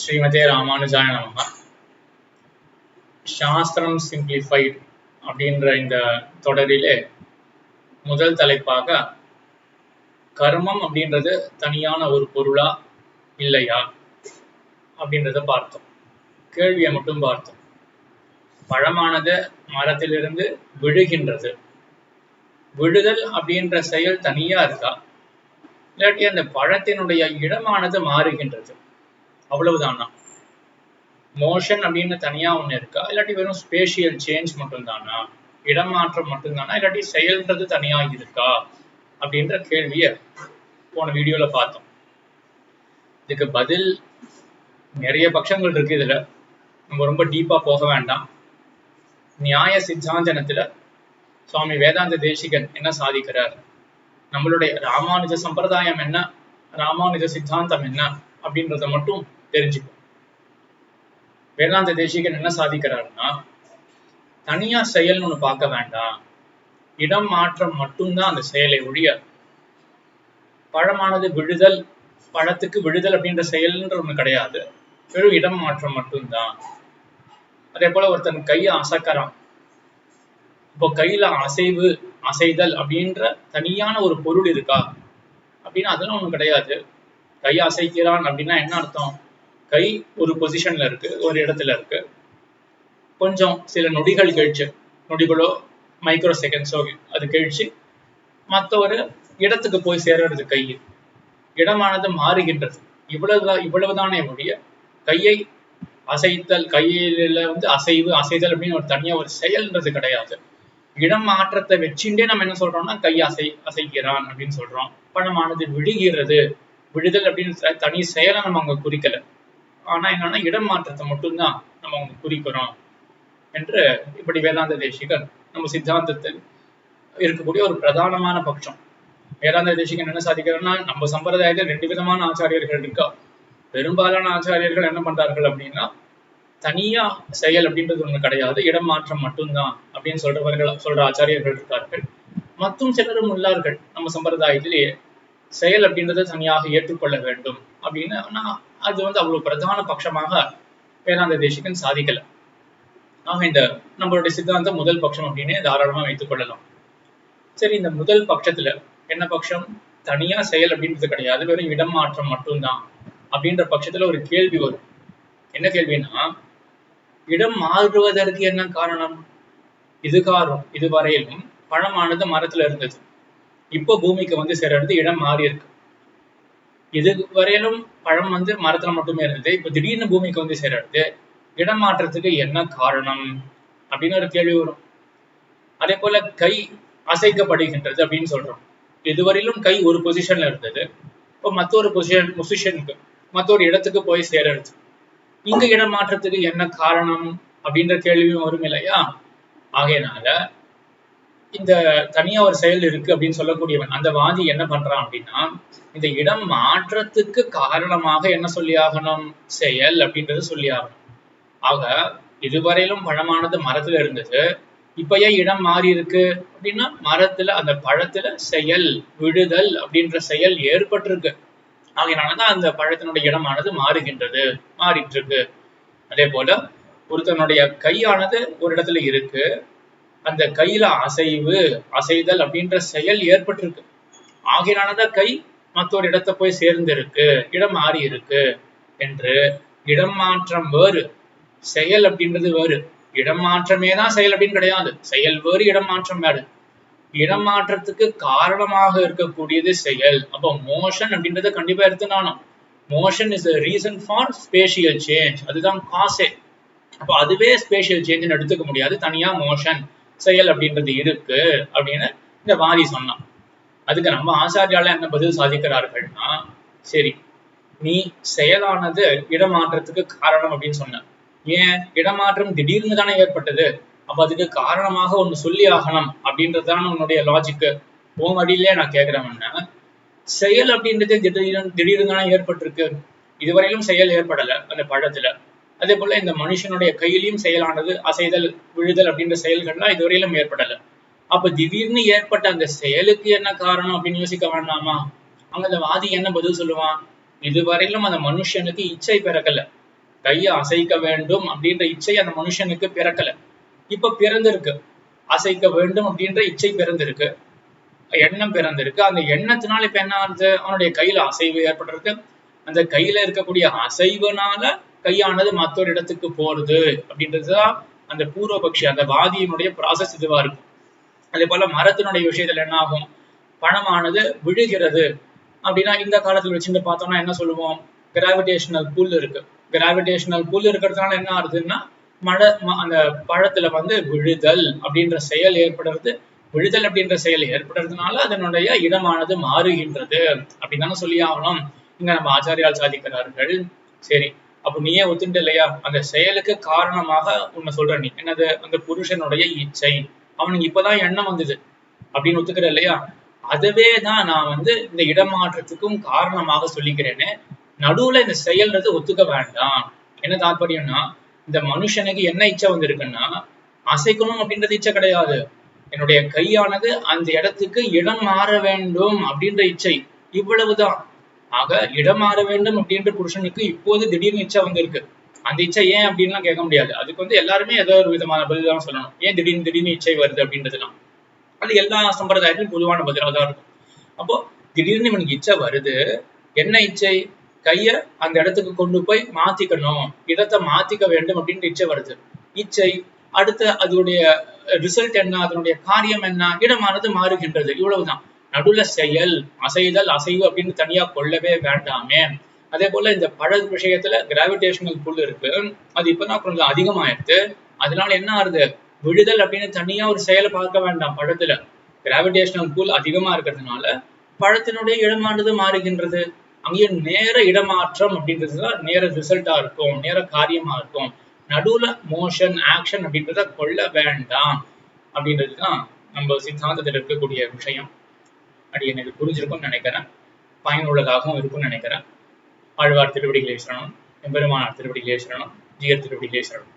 ஸ்ரீமதே ராமானுஜாய நமஹ. சாஸ்திரம் சிம்பிளிஃபைட் அப்படின்ற இந்த தொடரிலே முதல் தலைப்பாக கர்மம் அப்படின்றது தனியான ஒரு பொருளா இல்லையா அப்படின்றத பார்த்தோம். கேள்வியை மட்டும் பார்த்தோம். பழமானது மரத்திலிருந்து விழுகின்றது. விழுதல் அப்படின்ற செயல் தனியா இருக்கா, இல்லாட்டி அந்த பழத்தினுடைய இடமானது மாறுகின்றது, அவ்வளவுதானா? மோஷன் அப்படின்னு தனியா ஒண்ணு இருக்கா, இல்லாட்டி வெறும் ஸ்பேஷியல் சேஞ்ச் மட்டும்தானா, இடமாற்றம் மட்டும்தானா, இல்லாட்டி செயல்ன்றது தனியா இருக்கா அப்படின்ற கேள்விய போன வீடியோல பார்த்தோம். இதுக்கு பதில் நிறைய பட்சங்கள் இருக்கு. இதுல நம்ம ரொம்ப டீப்பா போக வேண்டாம். நியாய சித்தாந்தனத்துல சுவாமி வேதாந்த தேசிகன் என்ன சாதிக்கிறார், நம்மளுடைய ராமானுஜ சம்பிரதாயம் என்ன, ராமானுஜ சித்தாந்தம் என்ன அப்படின்றத மட்டும் தெரிஞ்சுக்கும். வேதாந்த தேசிகன் என்ன சாதிக்கிறாருன்னா, தனியா செயல்னு ஒண்ணு பார்க்க வேண்டாம், இடம் மாற்றம் மட்டும்தான் அந்த செயலை ஒழிய பழமானது விழுதல், பழத்துக்கு விழுதல் அப்படின்ற செயல்ன்ற ஒண்ணு கிடையாது, வெறும் இடம் மாற்றம் மட்டும்தான். அதே போல ஒருத்தன் கையை அசைக்கிறான், இப்போ கையில அசைவு அசைதல் அப்படின்ற தனியான ஒரு பொருள் இருக்கா அப்படின்னா அதெல்லாம் ஒண்ணும் கிடையாது. கை அசைக்கிறான் அப்படின்னா என்ன அர்த்தம்? கை ஒரு பொசிஷன்ல இருக்கு, ஒரு இடத்துல இருக்கு, கொஞ்சம் சில நொடிகள் கழிச்சு, நொடிகளோ மைக்ரோ செகண்ட்ஸோ அது கழிச்சு மற்ற ஒரு இடத்துக்கு போய் சேர்றது. கை இடமானது மாறுகின்றது, இவ்வளவுதானே ஒழிய கையை அசைத்தல், கையில அசைவு அசைதல் அப்படின்னு ஒரு தனியா ஒரு செயல்ன்றது கிடையாது. இடம் மாற்றத்தை வச்சுட்டே நம்ம என்ன சொல்றோம்னா கை அசைக்கிறான் அப்படின்னு சொல்றோம். பணமானது விழுகிறது, விழுதல் அப்படின்னு தனி செயலை நம்ம அங்க குறிக்கல, ஆனா என்னன்னா இடம் மாற்றத்தை மட்டும்தான் நம்ம அவங்க குறிக்கிறோம் என்று இப்படி வேதாந்த தேசிகன் நம்ம சித்தாந்தத்தில் இருக்கக்கூடிய ஒரு பிரதானமான பட்சம். வேதாந்த தேசிகன் என்ன சாதிக்கிறார்னா, நம்ம சம்பிரதாயத்தில் 2 விதமான ஆச்சாரியர்கள் இருக்கா. பெரும்பாலான ஆச்சாரியர்கள் என்ன பண்றார்கள் அப்படின்னா, தனியா செயல் அப்படின்றது ஒண்ணு கிடையாது, இடம் மாற்றம் மட்டும்தான் அப்படின்னு சொல்ற ஆச்சாரியர்கள் இருக்கார்கள். மற்றும் சிலரும் உள்ளார்கள் நம்ம சம்பிரதாயத்திலேயே செயல் அப்படின்றத தனியாக ஏற்றுக்கொள்ள வேண்டும் அப்படின்னு. ஆனா அது அவ்வளவு பிரதான பட்சமாக வேதாந்த தேசிகன் சாதிக்கல. ஆக இந்த நம்மளுடைய சித்தாந்தம் முதல் பட்சம் அப்படின்னு தாராளமா வைத்துக் கொள்ளலாம். சரி, இந்த முதல் பட்சத்துல என்ன பட்சம்? தனியா செயல் அப்படின்றது கிடையாது, வெறும் இடம் மாற்றம் மட்டும்தான் அப்படின்ற பட்சத்துல ஒரு கேள்வி வரும். என்ன கேள்வின்னா, இடம் மாறுவதற்கு என்ன காரணம்? இதுவரையிலும் பழமானது மரத்துல இருந்தது, இப்போ பூமிக்கு சேர்றது, இடம் மாறி இருக்கு. இதுவரையிலும் பழம் மரத்துல மட்டுமே இருந்தது, இப்ப திடீர்னு பூமிக்கு சேர்றது, இடம் மாற்றத்துக்கு என்ன காரணம் அப்படின்னு ஒரு கேள்வி வரும். அதே போல கை அசைக்கப்படுகின்றது அப்படின்னு சொல்றோம். இதுவரையிலும் கை ஒரு பொசிஷன்ல இருந்தது, இப்போ மற்றொரு பொசிஷனுக்கு மற்றொரு இடத்துக்கு போய் சேர்றது, இங்க இடம் மாற்றத்துக்கு என்ன காரணம் அப்படின்ற கேள்வியும் வரும் இல்லையா? ஆகையினால இந்த தனியா ஒரு செயல் இருக்கு அப்படின்னு சொல்லக்கூடியவன், அந்த வாதி என்ன பண்றான் அப்படின்னா, இந்த இடம் மாற்றத்துக்கு காரணமாக என்ன சொல்லி ஆகணும்? செயல் அப்படின்றது சொல்லி ஆகணும். ஆக இதுவரையிலும் பழமானது மரத்துல இருந்தது, இப்ப ஏன் இடம் மாறி இருக்கு அப்படின்னா, மரத்துல அந்த பழத்துல செயல், விழுதல் அப்படின்ற செயல் ஏற்பட்டிருக்கு. ஆகையினாலதான் அந்த பழத்தினுடைய இடமானது மாறுகின்றது, மாறிட்டு இருக்கு. அதே போல ஒருத்தனுடைய கையானது ஒரு இடத்துல இருக்கு, அந்த கையில அசைவு அசைதல் அப்படின்ற செயல் ஏற்பட்டிருக்கு. ஆகையினாலதான் கை மற்றொரு இடத்தை போய் சேர்ந்திருக்கு, இடம் மாறி இருக்கு என்று. இடம் மாற்றம் வேறு, செயல் அப்படின்றது வேறு. இடம் மாற்றமே தான் செயல் அப்படின்னு கிடையாது, செயல் வேறு, இடம் மாற்றம் வேறு. இடம் மாற்றத்துக்கு காரணமாக இருக்கக்கூடியது செயல். அப்போ மோஷன் அப்படின்றத கண்டிப்பா எடுத்துனாலும், motion is a reason for spatial change, அதுதான் காசே. அப்போ அதுவே ஸ்பேஷியல் சேஞ்சுன்னு எடுத்துக்க முடியாது, தனியா மோஷன் செயல் அப்படின்றது இருக்கு அப்படின்னு இந்த வாதி சொன்னான். அதுக்கு நம்ம ஆச்சாரியால என்ன பதில் சாதிக்கிறார்கள்னா, சரி, நீ செயலானது இடமாற்றத்துக்கு காரணம் அப்படின்னு சொன்ன, ஏன் இடமாற்றம் திடீர்னு தானே ஏற்பட்டது, அப்ப அதுக்கு காரணமாக ஒண்ணு சொல்லி ஆகணும் அப்படின்றதுதான உன்னுடைய லாஜிக்கு. உன் வழியிலே நான் கேட்கிறவன்னா, செயல் அப்படின்றது திடீர்னு தானே ஏற்பட்டிருக்கு, இதுவரையிலும் செயல் ஏற்படல அந்த பழத்துல. அதே போல இந்த மனுஷனுடைய கையிலையும் செயலானது அசைதல், விழுதல் அப்படின்ற செயல்கள்லாம் இதுவரையிலும் ஏற்படல. அப்ப திடீர்னு ஏற்பட்ட அந்த செயலுக்கு என்ன காரணம் அப்படின்னு யோசிக்க வேண்டாமா? அங்க அந்த வாதி என்ன பதில் சொல்லுவான்? இதுவரையிலும் அந்த மனுஷனுக்கு இச்சை பிறக்கல, கையை அசைக்க வேண்டும் அப்படின்ற இச்சை அந்த மனுஷனுக்கு பிறக்கல. இப்ப பிறந்திருக்கு. அசைக்க வேண்டும் அப்படின்ற இச்சை பிறந்திருக்கு, எண்ணம் பிறந்திருக்கு. அந்த எண்ணத்தினால இப்ப என்ன ஆகுது, அவனுடைய கையில அசைவு ஏற்படுறது. அந்த கையில இருக்கக்கூடிய அசைவுனால கையானது மற்றொரு இடத்துக்கு போறது அப்படின்றதுதான் அந்த பூர்வபக்ஷி, அந்த வாதியினுடைய ப்ராசஸ் இதுவா இருக்கும். அதே போல மரத்தினுடைய விஷயத்துல என்ன ஆகும், பணமானது விழுகிறது அப்படின்னா இந்த காலத்துல வச்சுட்டு பார்த்தோம்னா என்ன சொல்லுவோம், கிராவிடேஷனல் புல் இருக்கு. கிராவிடேஷனல் புல் இருக்கிறதுனால என்ன ஆகுதுன்னா அந்த பழத்துல விழுதல் அப்படின்ற செயல் ஏற்படுறது. விழுதல் அப்படின்ற செயல் ஏற்படுறதுனால அதனுடைய இடமானது மாறுகின்றது அப்படின்னு சொல்லி ஆகணும். இங்க நம்ம ஆச்சாரியால் சாதிக்கிறார்கள். சரி, அப்ப நீயே ஒத்துட்டு இல்லையா, அந்த செயலுக்கு காரணமாக உன்னை சொல்ற நீ என்னது, அந்த புருஷனுடைய இச்சை, அவனுக்கு இப்பதான் எண்ணம் வந்தது அப்படின்னு ஒத்துக்கிற இல்லையா, அதுவே தான் நான் இந்த இடமாற்றத்துக்கும் காரணமாக சொல்லிக்கிறேன்னு. நடுவுல இந்த செயல்ன்றது ஒத்துக்க வேண்டாம். என்ன தாற்பயம்னா, இந்த மனுஷனுக்கு என்ன இச்சை வந்திருக்குன்னா, அசைக்கணும் அப்படின்றது இச்சை கிடையாது. என்னுடைய கையானது அந்த இடத்துக்கு இடம் மாற வேண்டும் அப்படின்ற இச்சை, இவ்வளவுதான். ஆக இடம் மாற வேண்டும் அப்படின்ற புருஷனுக்கு இப்போது திடீர்னு இச்சை வந்திருக்கு. அந்த இச்சை ஏன் அப்படின்லாம் கேட்க முடியாது. அதுக்கு எல்லாருமே ஏதோ ஒரு விதமான பதில் தான் சொல்லணும். ஏன் திடீர்னு இச்சை வருது அப்படின்றதுலாம் அது எல்லா சம்பிரதாயத்திலும் பொதுவான பதிலாக தான் இருக்கும். அப்போ திடீர்னு இவனுக்கு இச்சை வருது. என்ன இச்சை, கைய அந்த இடத்துக்கு கொண்டு போய் மாத்திக்கணும், இடத்தை மாத்திக்க வேண்டும் அப்படின்ற இச்சை வருது. இச்சை அடுத்த அதனுடைய ரிசல்ட் என்ன, அதனுடைய காரியம் என்ன, இடமானது மாறுகின்றது. இவ்வளவுதான். நடுவுல செயல், அசைதல், அசைவு அப்படின்னு தனியா கொள்ளவே வேண்டாமே. அதே போல இந்த பழ விஷயத்துல கிராவிடேஷனல் புல் இருக்கு, அது இப்பதான் கொஞ்சம் அதிகமாயிடுது. அதனால என்ன ஆகுது, விழுதல் அப்படின்னு தனியா ஒரு செயலை பார்க்க வேண்டாம். பழத்துல கிராவிடேஷனல் புல் அதிகமா இருக்கிறதுனால பழத்தினுடைய இடமானது மாறுகின்றது. அங்கேயும் நேர இடமாற்றம் அப்படின்றதுதான் நேர ரிசல்ட்டா இருக்கும், நேர காரியமா இருக்கும். நடுவுல மோஷன், ஆக்ஷன் அப்படின்றத கொள்ள வேண்டாம் அப்படின்றதுதான் நம்ம சித்தாந்தத்தில் இருக்கக்கூடிய விஷயம். அது எனக்கு புரிஞ்சிருக்கும்னு நினைக்கிறேன், பயனுள்ளதாகவும் இருக்கும்னு நினைக்கிறேன். ஆழ்வார் திருவடிகளே சரணம், எம்பெருமானார் திருவடிகளே சரணம், ஜீயர் திருவடிகளே சரணம்.